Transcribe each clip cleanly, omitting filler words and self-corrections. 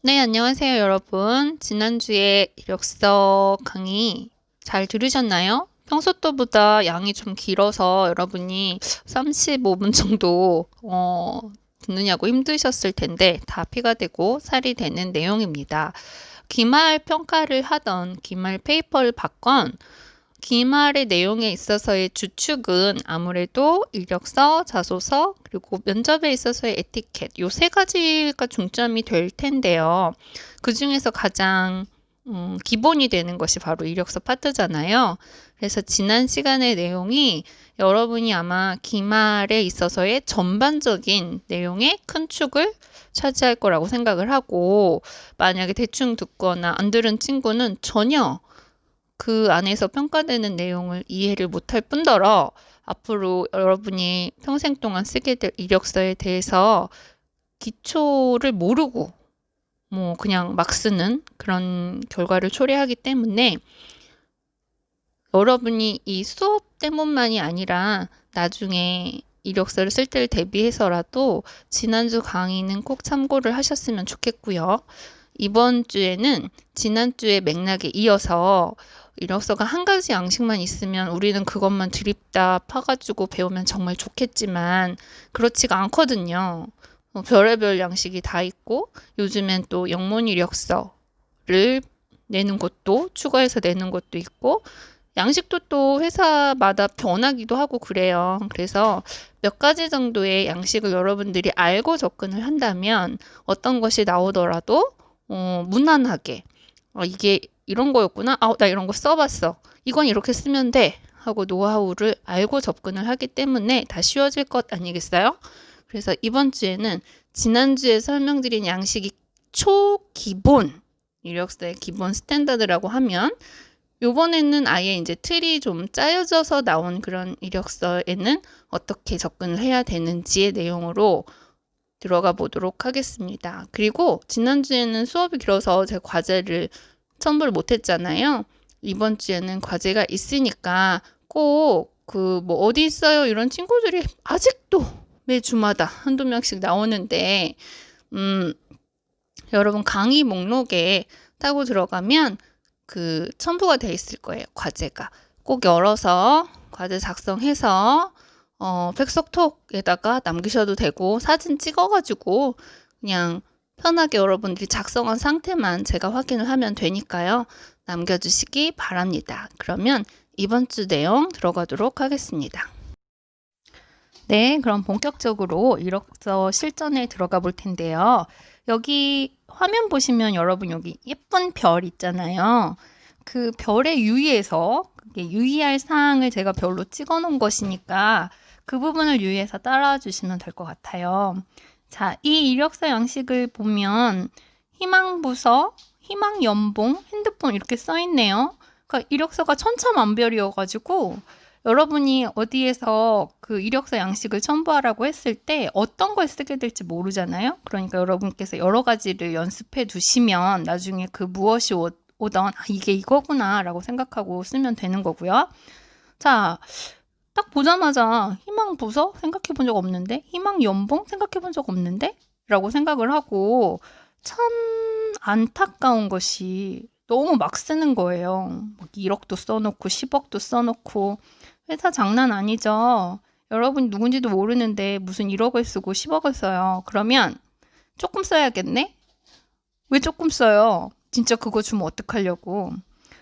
네, 안녕하세요, 여러분. 지난주에 이력서 강의 잘 들으셨나요? 평소 때보다 양이 좀 길어서 여러분이 35분 정도 듣느냐고 힘드셨을 텐데 다 피가 되고 살이 되는 내용입니다. 기말 평가를 하던 기말 페이퍼를 받건 기말의 내용에 있어서의 주축은 아무래도 이력서, 자소서, 그리고 면접에 있어서의 에티켓, 요 세 가지가 중점이 될 텐데요. 그 중에서 가장 기본이 되는 것이 바로 이력서 파트잖아요. 그래서 지난 시간의 내용이 여러분이 아마 기말에 있어서의 전반적인 내용의 큰 축을 차지할 거라고 생각을 하고, 만약에 대충 듣거나 안 들은 친구는 전혀 그 안에서 평가되는 내용을 이해를 못할 뿐더러 앞으로 여러분이 평생 동안 쓰게 될 이력서에 대해서 기초를 모르고 그냥 막 쓰는 그런 결과를 초래하기 때문에 여러분이 이 수업 때문만이 아니라 나중에 이력서를 쓸 때를 대비해서라도 지난주 강의는 꼭 참고를 하셨으면 좋겠고요. 이번 주에는 지난주의 맥락에 이어서 이력서가 한 가지 양식만 있으면 우리는 그것만 드립다 파가지고 배우면 정말 좋겠지만 그렇지가 않거든요. 별의별 양식이 다 있고 요즘엔 또 영문 이력서를 내는 것도 추가해서 내는 것도 있고 양식도 또 회사마다 변하기도 하고 그래요. 그래서 몇 가지 정도의 양식을 여러분들이 알고 접근을 한다면 어떤 것이 나오더라도 무난하게 이게 이런 거였구나. 나 이런 거 써봤어. 이건 이렇게 쓰면 돼. 하고 노하우를 알고 접근을 하기 때문에 다 쉬워질 것 아니겠어요? 그래서 이번 주에는 지난주에 설명드린 양식이 초기본 이력서의 기본 스탠다드라고 하면 요번에는 아예 이제 틀이 좀 짜여져서 나온 그런 이력서에는 어떻게 접근을 해야 되는지의 내용으로 들어가 보도록 하겠습니다. 그리고 지난주에는 수업이 길어서 제 과제를 첨부를 못했잖아요. 이번 주에는 과제가 있으니까 꼭 어디 있어요? 이런 친구들이 아직도 매주마다 한두 명씩 나오는데 여러분 강의 목록에 타고 들어가면 그 첨부가 돼 있을 거예요. 과제가. 꼭 열어서 과제 작성해서 백석톡에다가 남기셔도 되고 사진 찍어가지고 그냥 편하게 여러분들이 작성한 상태만 제가 확인을 하면 되니까요. 남겨주시기 바랍니다. 그러면 이번 주 내용 들어가도록 하겠습니다. 네, 그럼 본격적으로 이력서 실전에 들어가 볼 텐데요. 여기 화면 보시면 여러분 여기 예쁜 별 있잖아요. 그 별에 유의해서 유의할 사항을 제가 별로 찍어 놓은 것이니까 그 부분을 유의해서 따라와 주시면 될 것 같아요. 자, 이 이력서 양식을 보면 희망부서, 희망연봉, 핸드폰 이렇게 써 있네요. 그러니까 이력서가 천차만별이어가지고 여러분이 어디에서 그 이력서 양식을 첨부하라고 했을 때 어떤 걸 쓰게 될지 모르잖아요. 그러니까 여러분께서 여러 가지를 연습해 두시면 나중에 그 무엇이 오던 이게 이거구나 라고 생각하고 쓰면 되는 거고요. 자, 딱 보자마자 희망부서 생각해 본 적 없는데 희망연봉 생각해 본 적 없는데 라고 생각을 하고 참 안타까운 것이 너무 막 쓰는 거예요. 1억도 써놓고 10억도 써놓고 회사 장난 아니죠. 여러분이 누군지도 모르는데 무슨 1억을 쓰고 10억을 써요. 그러면 조금 써야겠네? 왜 조금 써요? 진짜 그거 주면 어떡하려고.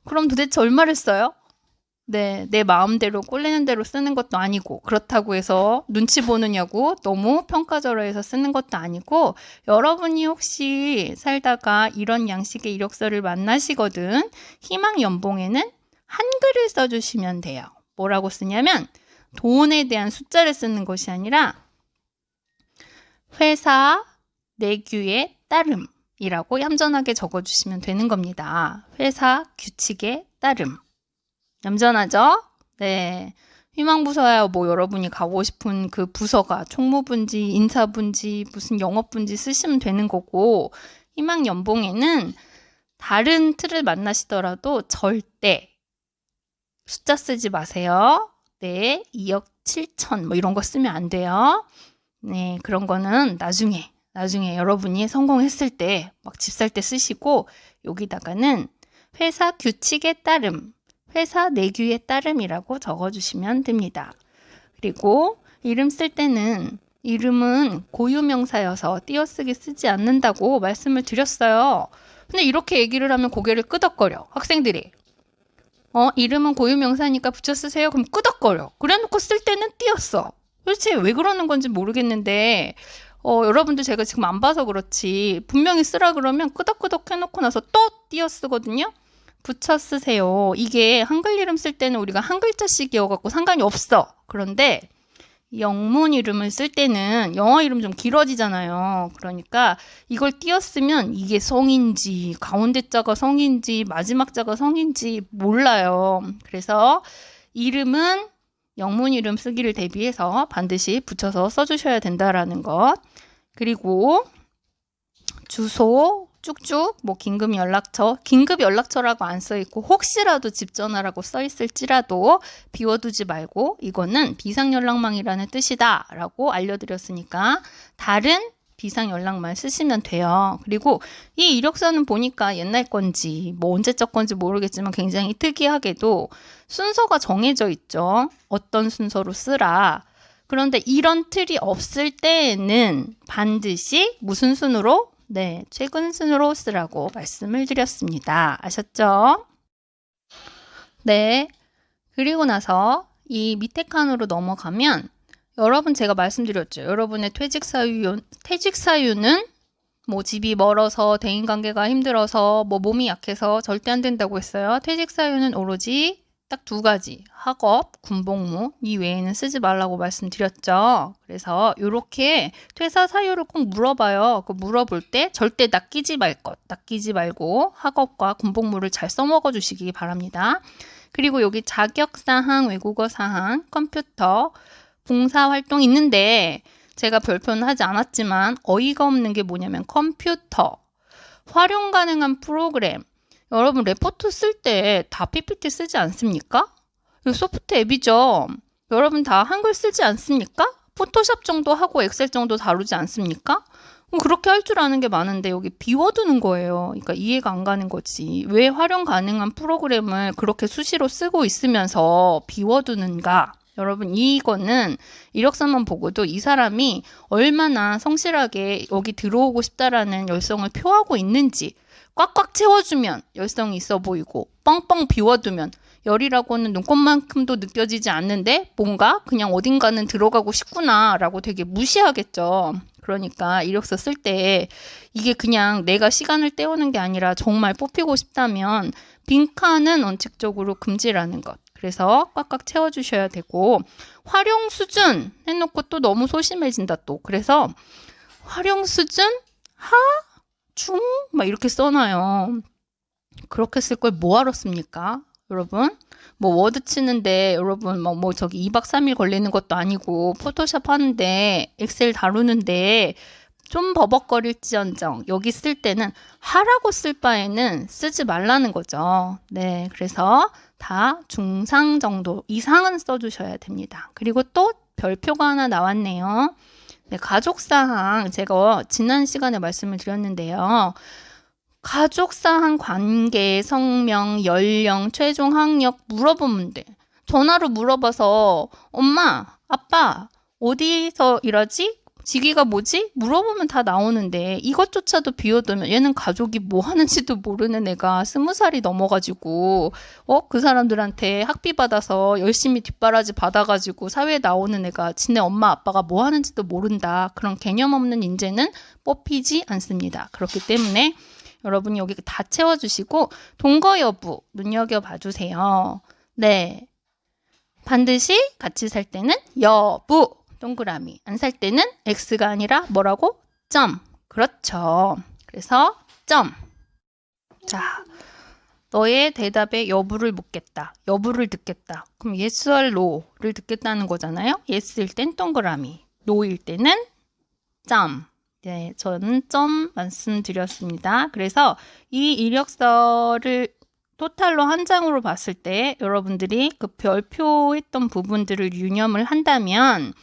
그럼 도대체 얼마를 써요? 네, 내 마음대로 꼴리는 대로 쓰는 것도 아니고 그렇다고 해서 눈치 보느냐고 너무 평가절하해서 쓰는 것도 아니고 여러분이 혹시 살다가 이런 양식의 이력서를 만나시거든 희망 연봉에는 한글을 써주시면 돼요. 뭐라고 쓰냐면 돈에 대한 숫자를 쓰는 것이 아니라 회사 내규에 따름이라고 얌전하게 적어주시면 되는 겁니다. 회사 규칙에 따름. 얌전하죠? 네. 희망부서야 여러분이 가고 싶은 그 부서가 총무분지, 인사분지, 무슨 영업분지 쓰시면 되는 거고 희망연봉에는 다른 틀을 만나시더라도 절대 숫자 쓰지 마세요. 네, 2억 7천 이런 거 쓰면 안 돼요. 네, 그런 거는 나중에 나중에 여러분이 성공했을 때 막 집 살 때 쓰시고 여기다가는 회사 규칙에 따름, 회사 내규에 따름이라고 적어주시면 됩니다. 그리고 이름 쓸 때는 이름은 고유명사여서 띄어쓰기 쓰지 않는다고 말씀을 드렸어요. 근데 이렇게 얘기를 하면 고개를 끄덕거려, 학생들이. 이름은 고유명사니까 붙여 쓰세요. 그럼 끄덕거려. 그래놓고 쓸 때는 띄었어. 도대체 왜 그러는 건지 모르겠는데 여러분들 제가 지금 안 봐서 그렇지 분명히 쓰라 그러면 끄덕끄덕 해놓고 나서 또 띄어 쓰거든요. 붙여 쓰세요. 이게 한글 이름 쓸 때는 우리가 한 글자씩이어갖고 상관이 없어. 그런데 영문 이름을 쓸 때는 영어 이름 좀 길어지잖아요. 그러니까 이걸 띄었으면 이게 성인지 가운데 자가 성인지 마지막 자가 성인지 몰라요. 그래서 이름은 영문 이름 쓰기를 대비해서 반드시 붙여서 써주셔야 된다라는 것. 그리고 주소 쭉쭉 뭐 긴급 연락처라고 안 써있고 혹시라도 집 전화라고 써있을지라도 비워두지 말고 이거는 비상연락망이라는 뜻이다 라고 알려드렸으니까 다른 비상연락만 쓰시면 돼요. 그리고 이 이력서는 보니까 옛날 건지 뭐 언제적 건지 모르겠지만 굉장히 특이하게도 순서가 정해져 있죠. 어떤 순서로 쓰라. 그런데 이런 틀이 없을 때에는 반드시 무슨 순으로? 네, 최근 순으로 쓰라고 말씀을 드렸습니다. 아셨죠? 네, 그리고 나서 이 밑에 칸으로 넘어가면 여러분 제가 말씀드렸죠. 여러분의 퇴직 사유는 뭐 집이 멀어서 대인관계가 힘들어서 뭐 몸이 약해서 절대 안 된다고 했어요. 퇴직 사유는 오로지 딱 두 가지. 학업, 군복무 이 외에는 쓰지 말라고 말씀드렸죠. 그래서 이렇게 퇴사 사유를 꼭 물어봐요. 그 물어볼 때 절대 낚이지 말고 학업과 군복무를 잘 써먹어 주시기 바랍니다. 그리고 여기 자격사항, 외국어사항, 컴퓨터, 봉사활동 있는데 제가 별표는 하지 않았지만 어이가 없는 게 뭐냐면 컴퓨터, 활용 가능한 프로그램. 여러분 레포트 쓸 때 다 PPT 쓰지 않습니까? 이거 소프트 앱이죠. 여러분 다 한글 쓰지 않습니까? 포토샵 정도 하고 엑셀 정도 다루지 않습니까? 그렇게 할 줄 아는 게 많은데 여기 비워두는 거예요. 그러니까 이해가 안 가는 거지. 왜 활용 가능한 프로그램을 그렇게 수시로 쓰고 있으면서 비워두는가? 여러분 이거는 이력서만 보고도 이 사람이 얼마나 성실하게 여기 들어오고 싶다라는 열성을 표하고 있는지 꽉꽉 채워주면 열성이 있어 보이고 뻥뻥 비워두면 열이라고는 눈꽃만큼도 느껴지지 않는데 뭔가 그냥 어딘가는 들어가고 싶구나 라고 되게 무시하겠죠. 그러니까 이력서 쓸 때 이게 그냥 내가 시간을 때우는 게 아니라 정말 뽑히고 싶다면 빈칸은 원칙적으로 금지라는 것. 그래서 꽉꽉 채워주셔야 되고 활용 수준 해놓고 또 너무 소심해진다 또. 그래서 활용 수준 하? 중? 막 이렇게 써놔요. 그렇게 쓸 걸 뭐하러 씁니까? 여러분? 뭐 워드 치는데 여러분 뭐 저기 2박 3일 걸리는 것도 아니고 포토샵 하는데 엑셀 다루는데 좀 버벅거릴지언정 여기 쓸 때는 하라고 쓸 바에는 쓰지 말라는 거죠. 네, 그래서 다 중상 정도 이상은 써주셔야 됩니다. 그리고 또 별표가 하나 나왔네요. 네, 가족사항 제가 지난 시간에 말씀을 드렸는데요. 가족사항 관계, 성명, 연령, 최종 학력 물어보면 돼. 전화로 물어봐서 엄마, 아빠 어디서 일하지? 직위가 뭐지? 물어보면 다 나오는데 이것조차도 비워두면 얘는 가족이 뭐 하는지도 모르는 애가 20살이 넘어가지고 그 사람들한테 학비 받아서 열심히 뒷바라지 받아가지고 사회에 나오는 애가 지네 엄마 아빠가 뭐 하는지도 모른다. 그런 개념 없는 인재는 뽑히지 않습니다. 그렇기 때문에 여러분이 여기 다 채워주시고 동거 여부 눈여겨봐 주세요. 네, 반드시 같이 살 때는 여부 동그라미, 안 살 때는 X가 아니라 뭐라고? 점. 그렇죠. 그래서 점. 자, 너의 대답에 여부를 묻겠다. 여부를 듣겠다. 그럼 yes or no를 듣겠다는 거잖아요. yes일 땐 동그라미, no일 때는 점. 네, 저는 점 말씀드렸습니다. 그래서 이 이력서를 토탈로 한 장으로 봤을 때 여러분들이 그 별표했던 부분들을 유념을 한다면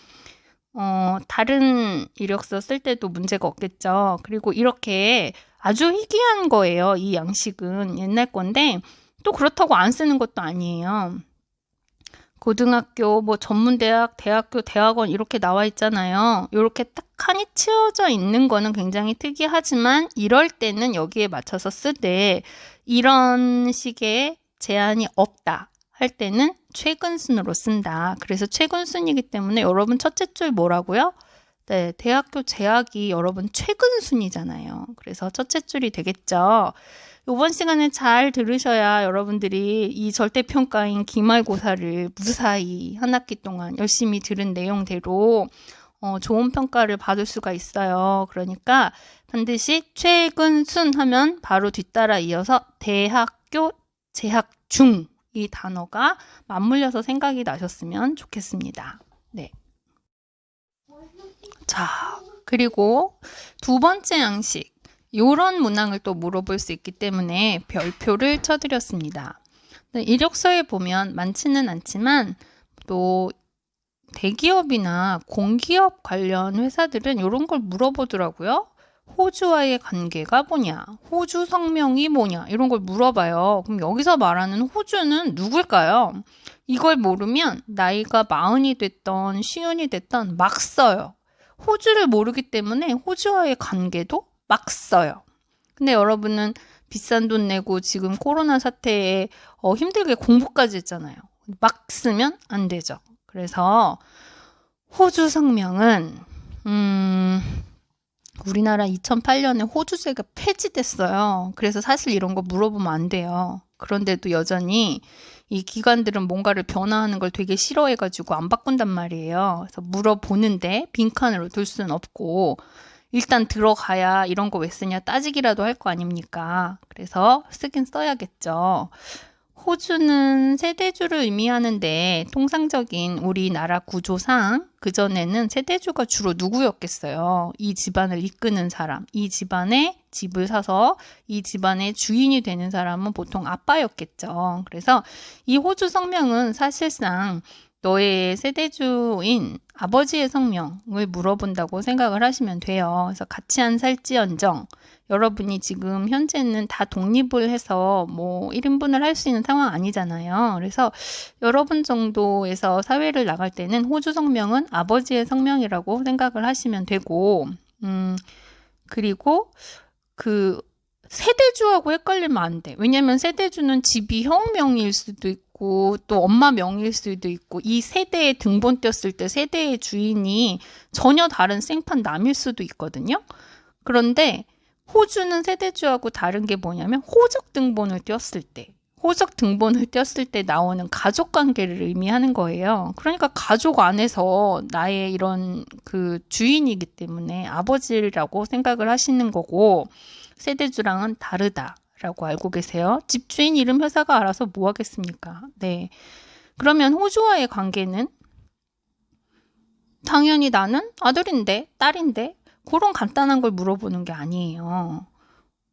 다른 이력서 쓸 때도 문제가 없겠죠. 그리고 이렇게 아주 희귀한 거예요. 이 양식은 옛날 건데 또 그렇다고 안 쓰는 것도 아니에요. 고등학교, 뭐 전문대학, 대학교, 대학원 이렇게 나와 있잖아요. 이렇게 딱 칸이 치어져 있는 거는 굉장히 특이하지만 이럴 때는 여기에 맞춰서 쓰되 이런 식의 제한이 없다 할 때는 최근순으로 쓴다. 그래서 최근순이기 때문에 여러분 첫째 줄 뭐라고요? 네, 대학교 재학이 여러분 최근순이잖아요. 그래서 첫째 줄이 되겠죠. 이번 시간에 잘 들으셔야 여러분들이 이 절대평가인 기말고사를 무사히 한 학기 동안 열심히 들은 내용대로 좋은 평가를 받을 수가 있어요. 그러니까 반드시 최근순 하면 바로 뒤따라 이어서 대학교 재학 중 이 단어가 맞물려서 생각이 나셨으면 좋겠습니다. 네. 자, 그리고 두 번째 양식. 이런 문항을 또 물어볼 수 있기 때문에 별표를 쳐드렸습니다. 이력서에 보면 많지는 않지만 또 대기업이나 공기업 관련 회사들은 이런 걸 물어보더라고요. 호주와의 관계가 뭐냐? 호주 성명이 뭐냐? 이런 걸 물어봐요. 그럼 여기서 말하는 호주는 누굴까요? 이걸 모르면 나이가 40이 됐던 시운이 됐던 막 써요. 호주를 모르기 때문에 호주와의 관계도 막 써요. 근데 여러분은 비싼 돈 내고 지금 코로나 사태에 힘들게 공부까지 했잖아요. 막 쓰면 안 되죠. 그래서 호주 성명은 우리나라 2008년에 호주제가 폐지됐어요. 그래서 사실 이런 거 물어보면 안 돼요. 그런데도 여전히 이 기관들은 뭔가를 변화하는 걸 되게 싫어해가지고 안 바꾼단 말이에요. 그래서 물어보는데 빈칸으로 둘 수는 없고 일단 들어가야 이런 거 왜 쓰냐 따지기라도 할 거 아닙니까? 그래서 쓰긴 써야겠죠. 호주는 세대주를 의미하는데 통상적인 우리나라 구조상 그전에는 세대주가 주로 누구였겠어요? 이 집안을 이끄는 사람, 이 집안의 집을 사서 이 집안의 주인이 되는 사람은 보통 아빠였겠죠. 그래서 이 호주 성명은 사실상 너의 세대주인 아버지의 성명을 물어본다고 생각을 하시면 돼요. 그래서 같이 안 살지언정 여러분이 지금 현재는 다 독립을 해서 뭐 1인분을 할 수 있는 상황 아니잖아요. 그래서 여러분 정도에서 사회를 나갈 때는 호주 성명은 아버지의 성명이라고 생각을 하시면 되고 그리고 그 세대주하고 헷갈리면 안 돼. 왜냐면 세대주는 집이 형 명의일 수도 있고 또 엄마 명의일 수도 있고 이 세대에 등본 띄었을 때 세대의 주인이 전혀 다른 생판 남일 수도 있거든요. 그런데 호주는 세대주하고 다른 게 뭐냐면 호적 등본을 띄었을 때 호적 등본을 띄었을 때 나오는 가족 관계를 의미하는 거예요. 그러니까 가족 안에서 나의 이런 그 주인이기 때문에 아버지라고 생각을 하시는 거고 세대주랑은 다르다라고 알고 계세요. 집주인 이름 회사가 알아서 뭐 하겠습니까? 네. 그러면 호주와의 관계는 당연히 나는 아들인데 딸인데 그런 간단한 걸 물어보는 게 아니에요.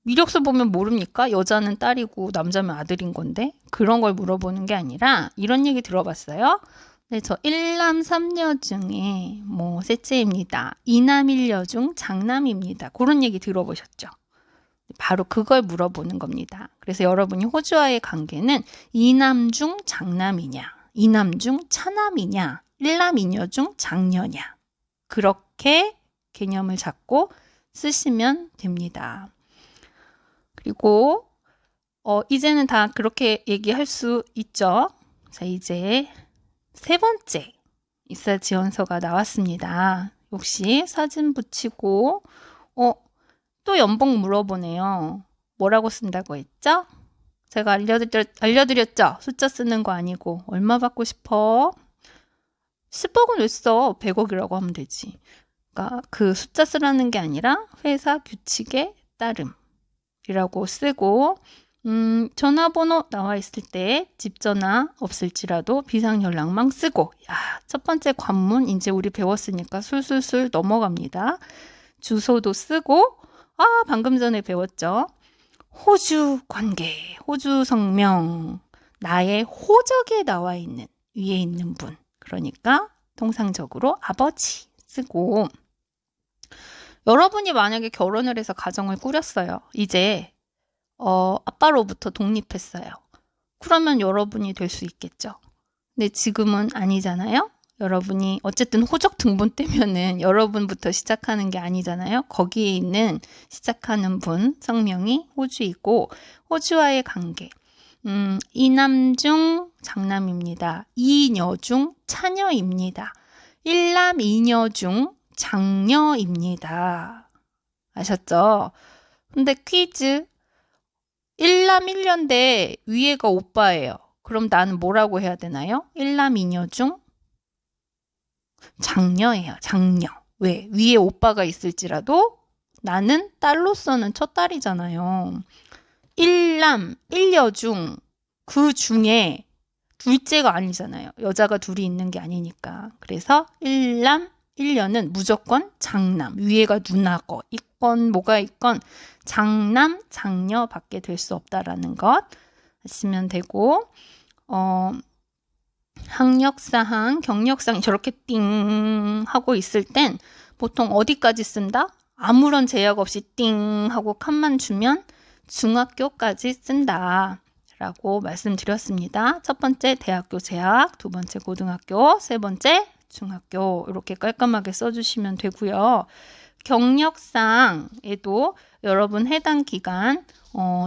이력서 보면 모릅니까? 여자는 딸이고 남자면 아들인 건데 그런 걸 물어보는 게 아니라 이런 얘기 들어봤어요? 네, 저 1남 3녀 중에 뭐 셋째입니다. 2남 1녀 중 장남입니다. 그런 얘기 들어보셨죠? 바로 그걸 물어보는 겁니다. 그래서 여러분이 호주와의 관계는 2남 중 장남이냐, 2남 중 차남이냐, 1남 2녀 중 장녀냐 그렇게 개념을 잡고 쓰시면 됩니다. 그리고 이제는 다 그렇게 얘기할 수 있죠. 자, 이제 세 번째 입사 지원서가 나왔습니다. 역시 사진 붙이고 또 연봉 물어보네요. 뭐라고 쓴다고 했죠? 제가 알려드렸죠? 숫자 쓰는 거 아니고 얼마 받고 싶어? 10억은 왜 써? 100억이라고 하면 되지. 그러니까 그 숫자 쓰라는 게 아니라 회사 규칙에 따름이라고 쓰고 전화번호 나와 있을 때 집 전화 없을지라도 비상연락망 쓰고 첫 번째 관문 이제 우리 배웠으니까 술술술 넘어갑니다. 주소도 쓰고 방금 전에 배웠죠. 호주 관계, 호주 성명, 나의 호적에 나와 있는 위에 있는 분. 그러니까 통상적으로 아버지 쓰고, 여러분이 만약에 결혼을 해서 가정을 꾸렸어요. 이제 아빠로부터 독립했어요. 그러면 여러분이 될 수 있겠죠. 근데 지금은 아니잖아요. 여러분이 어쨌든 호적 등본 때면은 여러분부터 시작하는 게 아니잖아요. 거기에 있는 시작하는 분 성명이 호주이고, 호주와의 관계. 이남 중 장남입니다. 이녀 중 차녀입니다. 일남 이녀 중 장녀입니다. 아셨죠? 근데 퀴즈. 일남 일녀인데 위에가 오빠예요. 그럼 나는 뭐라고 해야 되나요? 일남 이녀 중 장녀예요. 장녀. 왜? 위에 오빠가 있을지라도 나는 딸로서는 첫 딸이잖아요. 일남 일녀 중 그 중에 둘째가 아니잖아요. 여자가 둘이 있는 게 아니니까. 그래서 일남 일녀는 무조건 장남. 위에가 누나거 있건 뭐가 있건 장남, 장녀밖에 될 수 없다라는 것 하시면 되고, 학력사항, 경력사항 저렇게 띵 하고 있을 땐 보통 어디까지 쓴다? 아무런 제약 없이 띵 하고 칸만 주면 중학교까지 쓴다 라고 말씀드렸습니다. 첫 번째 대학교 재학, 두 번째 고등학교, 세 번째 중학교 이렇게 깔끔하게 써주시면 되고요. 경력상에도 여러분 해당 기간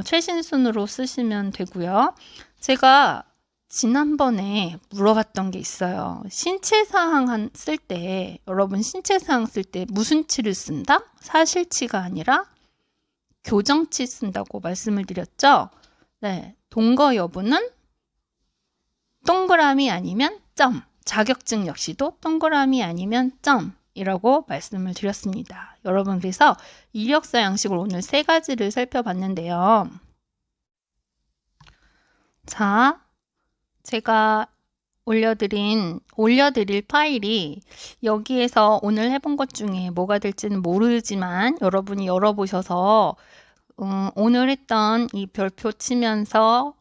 최신순으로 쓰시면 되고요. 제가 지난번에 물어봤던 게 있어요. 신체사항 쓸 때, 여러분 신체사항 쓸 때 무슨 치를 쓴다? 사실치가 아니라 교정치 쓴다고 말씀을 드렸죠? 네, 동거 여부는 동그라미 아니면 점, 자격증 역시도 동그라미 아니면 점이라고 말씀을 드렸습니다. 여러분 그래서 이력서 양식을 오늘 3가지를 살펴봤는데요. 자, 제가 올려드릴 파일이 여기에서 오늘 해본 것 중에 뭐가 될지는 모르지만 여러분이 열어보셔서 오늘 했던 이 별표 치면서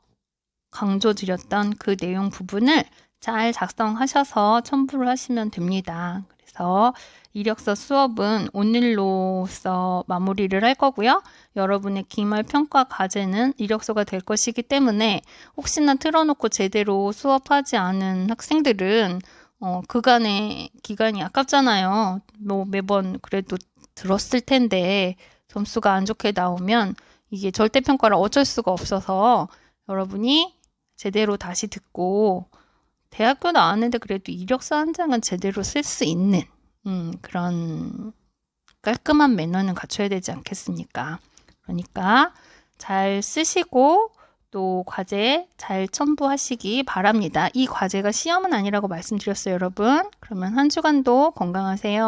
강조드렸던 그 내용 부분을 잘 작성하셔서 첨부를 하시면 됩니다. 그래서 이력서 수업은 오늘로써 마무리를 할 거고요. 여러분의 기말 평가 과제는 이력서가 될 것이기 때문에 혹시나 틀어놓고 제대로 수업하지 않은 학생들은 그간의 기간이 아깝잖아요. 뭐 매번 그래도 들었을 텐데 점수가 안 좋게 나오면 이게 절대평가를 어쩔 수가 없어서 여러분이 제대로 다시 듣고 대학교 나왔는데 그래도 이력서 한 장은 제대로 쓸 수 있는 그런 깔끔한 매너는 갖춰야 되지 않겠습니까? 그러니까 잘 쓰시고 또 과제 잘 첨부하시기 바랍니다. 이 과제가 시험은 아니라고 말씀드렸어요, 여러분. 그러면 한 주간도 건강하세요.